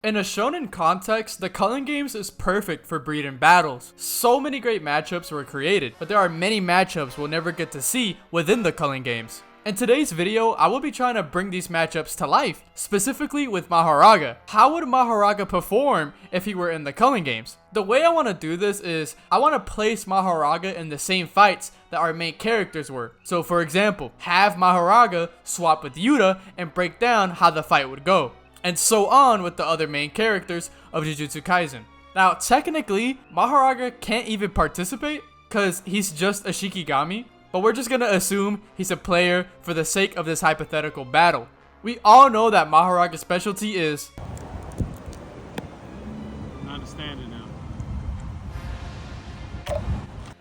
In a shonen context, the Culling games is perfect for breeding battles. So many great matchups were created, but there are many matchups we'll never get to see within the Culling games. In today's video, I will be trying to bring these matchups to life, specifically with Mahoraga. How would Mahoraga perform if he were in the Culling games? The way I want to do this is, I want to place Mahoraga in the same fights that our main characters were. So for example, have Mahoraga swap with Yuta and break down how the fight would go. And so on with the other main characters of Jujutsu Kaisen. Now, technically, Mahoraga can't even participate because he's just a Shikigami, but we're just gonna assume he's a player for the sake of this hypothetical battle. We all know that Mahoraga's specialty is... I understand it now.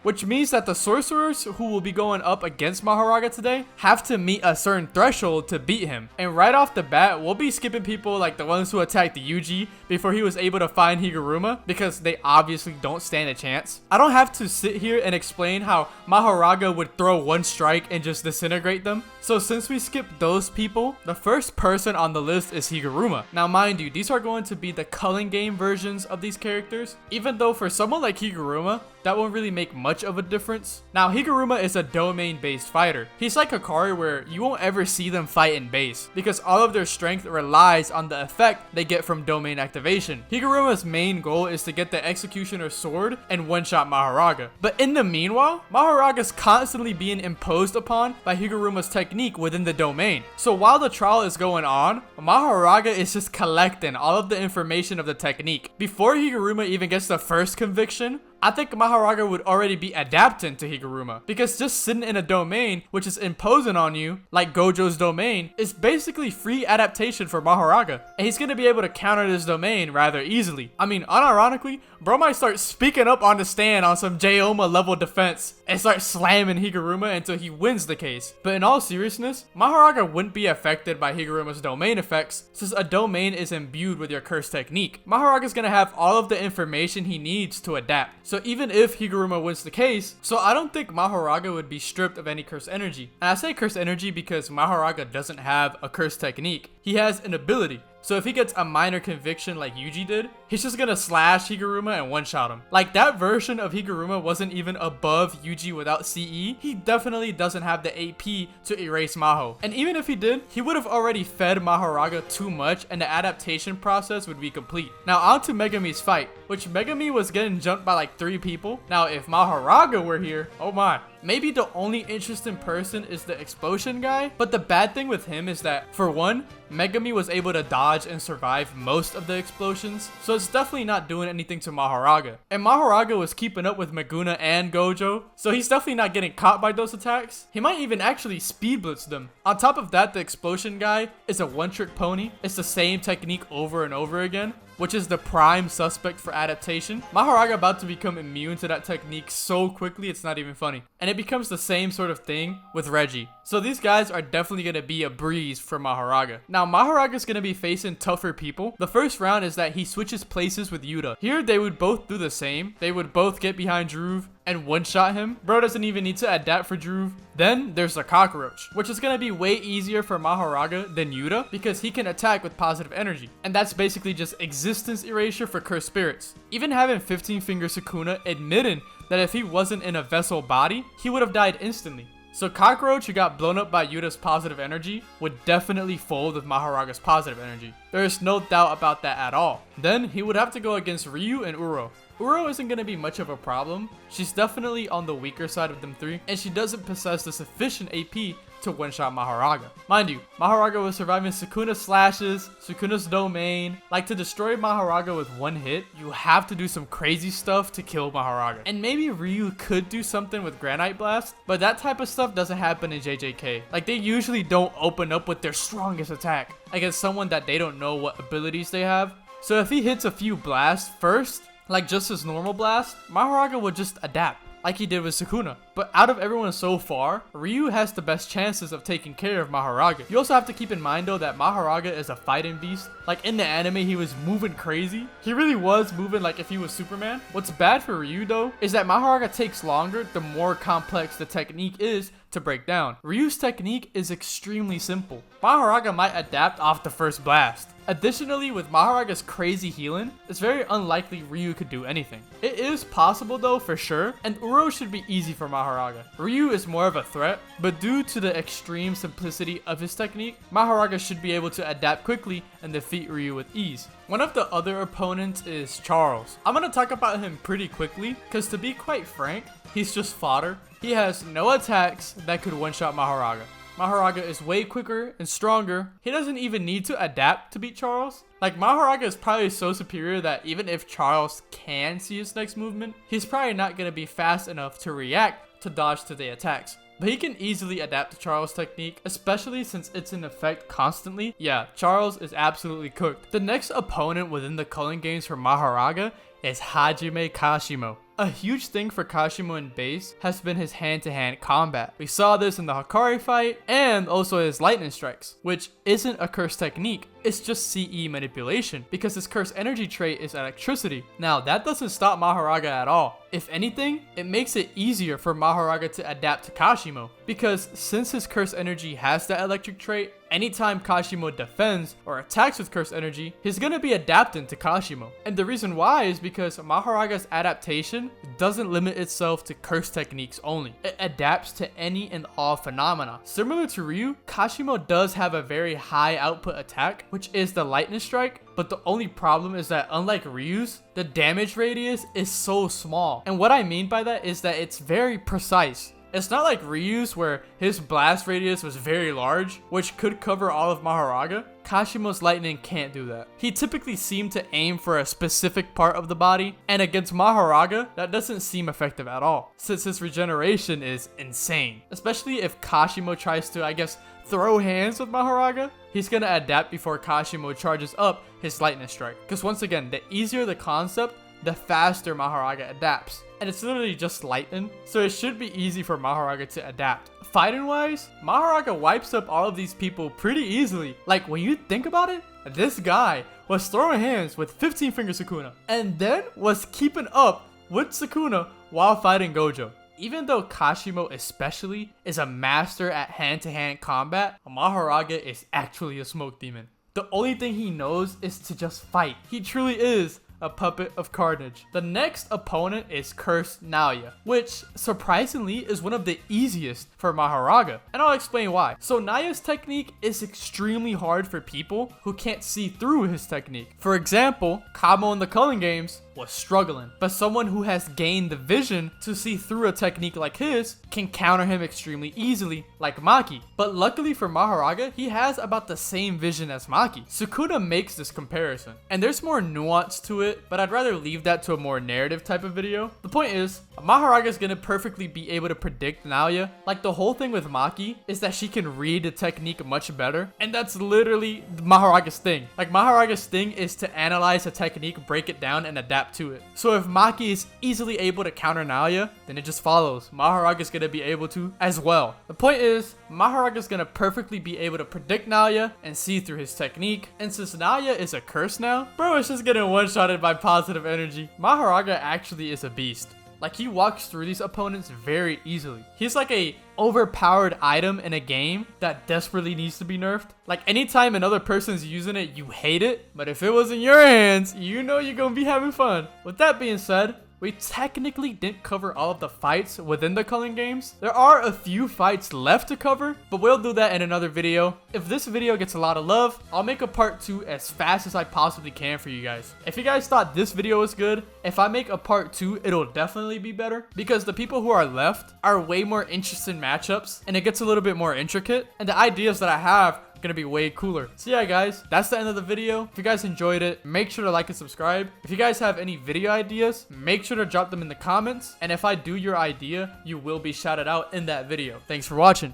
Which means that the sorcerers who will be going up against Mahoraga today have to meet a certain threshold to beat him. And right off the bat, we'll be skipping people like the ones who attacked the Yuji before he was able to find Higuruma, because they obviously don't stand a chance. I don't have to sit here and explain how Mahoraga would throw one strike and just disintegrate them. So since we skipped those people, the first person on the list is Higuruma. Now mind you, these are going to be the Culling game versions of these characters, even though for someone like Higuruma, that won't really make much of a difference. Now, Higuruma is a domain-based fighter. He's like Hikari, where you won't ever see them fight in base, because all of their strength relies on the effect they get from domain activation. Higuruma's main goal is to get the Executioner Sword and one-shot Mahoraga. But in the meanwhile, Mahoraga's constantly being imposed upon by Higuruma's technique within the domain. So while the trial is going on, Mahoraga is just collecting all of the information of the technique. Before Higuruma even gets the first conviction, I think Mahoraga would already be adapting to Higuruma, because just sitting in a domain which is imposing on you, like Gojo's domain, is basically free adaptation for Mahoraga, and he's gonna be able to counter this domain rather easily. I mean, unironically, bro might start speaking up on the stand on some Joma level defense and start slamming Higuruma until he wins the case. But in all seriousness, Mahoraga wouldn't be affected by Higuruma's domain effects, since a domain is imbued with your curse technique. Mahoraga's gonna have all of the information he needs to adapt. So even if Higuruma wins the case, so I don't think Mahoraga would be stripped of any curse energy. And I say curse energy because Mahoraga doesn't have a curse technique. He has an ability. So if he gets a minor conviction like Yuji did, he's just gonna slash Higuruma and one-shot him. Like, that version of Higuruma wasn't even above Yuji without CE. He definitely doesn't have the AP to erase Maho. And even if he did, he would have already fed Mahoraga too much and the adaptation process would be complete. Now on to Megumi's fight, which Megumi was getting jumped by like 3 people. Now if Mahoraga were here, oh my. Maybe the only interesting person is the explosion guy, but the bad thing with him is that, for one, Megumi was able to dodge and survive most of the explosions, so it's definitely not doing anything to Mahoraga. And Mahoraga was keeping up with Meguna and Gojo, so he's definitely not getting caught by those attacks. He might even actually speed blitz them. On top of that, the explosion guy is a one-trick pony. It's the same technique over and over again, which is the prime suspect for adaptation. Mahoraga about to become immune to that technique so quickly, it's not even funny. And it becomes the same sort of thing with Reggie. So these guys are definitely going to be a breeze for Mahoraga. Now Mahoraga's going to be facing tougher people. The first round is that he switches places with Yuta. Here they would both do the same. They would both get behind Druve and one-shot him. Bro doesn't even need to adapt for Druve. Then there's the cockroach, which is going to be way easier for Mahoraga than Yuta because he can attack with positive energy. And that's basically just existence erasure for cursed spirits. Even having 15-finger Sukuna admitting that if he wasn't in a vessel body, he would have died instantly. So Cockroach, who got blown up by Yuta's positive energy, would definitely fold with Mahoraga's positive energy. There is no doubt about that at all. Then he would have to go against Ryu and Uro. Uro isn't going to be much of a problem. She's definitely on the weaker side of them 3, and she doesn't possess the sufficient AP to one-shot Mahoraga. Mind you, Mahoraga was surviving Sukuna slashes, Sukuna's domain. Like, to destroy Mahoraga with one hit, you have to do some crazy stuff to kill Mahoraga. And maybe Ryu could do something with Granite Blast, but that type of stuff doesn't happen in JJK. Like, they usually don't open up with their strongest attack against someone that they don't know what abilities they have. So if he hits a few blasts first, like just his normal blast, Mahoraga would just adapt, like he did with Sukuna. But out of everyone so far, Ryu has the best chances of taking care of Mahoraga. You also have to keep in mind though that Mahoraga is a fighting beast. Like in the anime, he was moving crazy. He really was moving like if he was Superman. What's bad for Ryu though is that Mahoraga takes longer the more complex the technique is to break down. Ryu's technique is extremely simple. Mahoraga might adapt off the first blast. Additionally, with Mahoraga's crazy healing, it's very unlikely Ryu could do anything. It is possible though, for sure, and Uro should be easy for Mahoraga. Ryu is more of a threat, but due to the extreme simplicity of his technique, Mahoraga should be able to adapt quickly and defeat Ryu with ease. One of the other opponents is Charles. I'm gonna talk about him pretty quickly, because to be quite frank, he's just fodder. He has no attacks that could one-shot Mahoraga. Mahoraga is way quicker and stronger. He doesn't even need to adapt to beat Charles. Like, Mahoraga is probably so superior that even if Charles can see his next movement, he's probably not going to be fast enough to react to dodge to the attacks. But he can easily adapt to Charles' technique, especially since it's in effect constantly. Yeah, Charles is absolutely cooked. The next opponent within the Culling games for Mahoraga is Hajime Kashimo. A huge thing for Kashimo in base has been his hand-to-hand combat. We saw this in the Hikari fight and also his lightning strikes, which isn't a curse technique. It's just CE manipulation because his curse energy trait is electricity. Now that doesn't stop Mahoraga at all. If anything, it makes it easier for Mahoraga to adapt to Kashimo because since his curse energy has that electric trait, anytime Kashimo defends or attacks with curse energy, he's gonna be adapting to Kashimo. And the reason why is because Mahoraga's adaptation doesn't limit itself to curse techniques only. It adapts to any and all phenomena. Similar to Ryu, Kashimo does have a very high output attack, which is the lightning strike, but the only problem is that unlike Ryu's, the damage radius is so small. And what I mean by that is that it's very precise. It's not like Ryu's where his blast radius was very large, which could cover all of Mahoraga. Kashimo's lightning can't do that. He typically seemed to aim for a specific part of the body, and against Mahoraga, that doesn't seem effective at all, since his regeneration is insane. Especially if Kashimo tries to, I guess, throw hands with Mahoraga, he's gonna adapt before Kashimo charges up his lightning strike. Because once again, the easier the concept, the faster Mahoraga adapts. And it's literally just lightning, so it should be easy for Mahoraga to adapt. Fighting wise, Mahoraga wipes up all of these people pretty easily. Like, when you think about it, this guy was throwing hands with 15 finger Sukuna, and then was keeping up with Sukuna while fighting Gojo. Even though Kashimo especially is a master at hand-to-hand combat, Mahoraga is actually a smoke demon. The only thing he knows is to just fight. He truly is a puppet of carnage. The next opponent is Cursed Naoya, which surprisingly is one of the easiest for Mahoraga, and I'll explain why. So Naoya's technique is extremely hard for people who can't see through his technique. For example, Kamo in the Culling games was struggling, but someone who has gained the vision to see through a technique like his can counter him extremely easily, like Maki. But luckily for Mahoraga, he has about the same vision as Maki. Sukuna makes this comparison, and there's more nuance to it, but I'd rather leave that to a more narrative type of video. The point is, Mahoraga is gonna perfectly be able to predict Naoya. Like, the whole thing with Maki is that she can read the technique much better, and that's literally Mahoraga's thing. Like, Mahoraga's thing is to analyze a technique, break it down, and adapt to it. So if Maki is easily able to counter Naoya, then it just follows Mahoraga is gonna be able to as well. The point is, Mahoraga is gonna perfectly be able to predict Naoya and see through his technique. And since Naoya is a curse now, bro is just getting one-shotted by positive energy. Mahoraga actually is a beast. Like, he walks through these opponents very easily. He's like a overpowered item in a game that desperately needs to be nerfed. Like, anytime another person's using it, you hate it. But if it was in your hands, you know you're gonna be having fun. With that being said, we technically didn't cover all of the fights within the Culling games. There are a few fights left to cover, but we'll do that in another video. If this video gets a lot of love, I'll make a part 2 as fast as I possibly can for you guys. If you guys thought this video was good, if I make a part 2, it'll definitely be better because the people who are left are way more interesting matchups and it gets a little bit more intricate, and the ideas that I have gonna be way cooler. So yeah guys, that's the end of the video. If you guys enjoyed it, make sure to like and subscribe. If you guys have any video ideas, make sure to drop them in the comments, and if I do your idea, you will be shouted out in that video. Thanks for watching.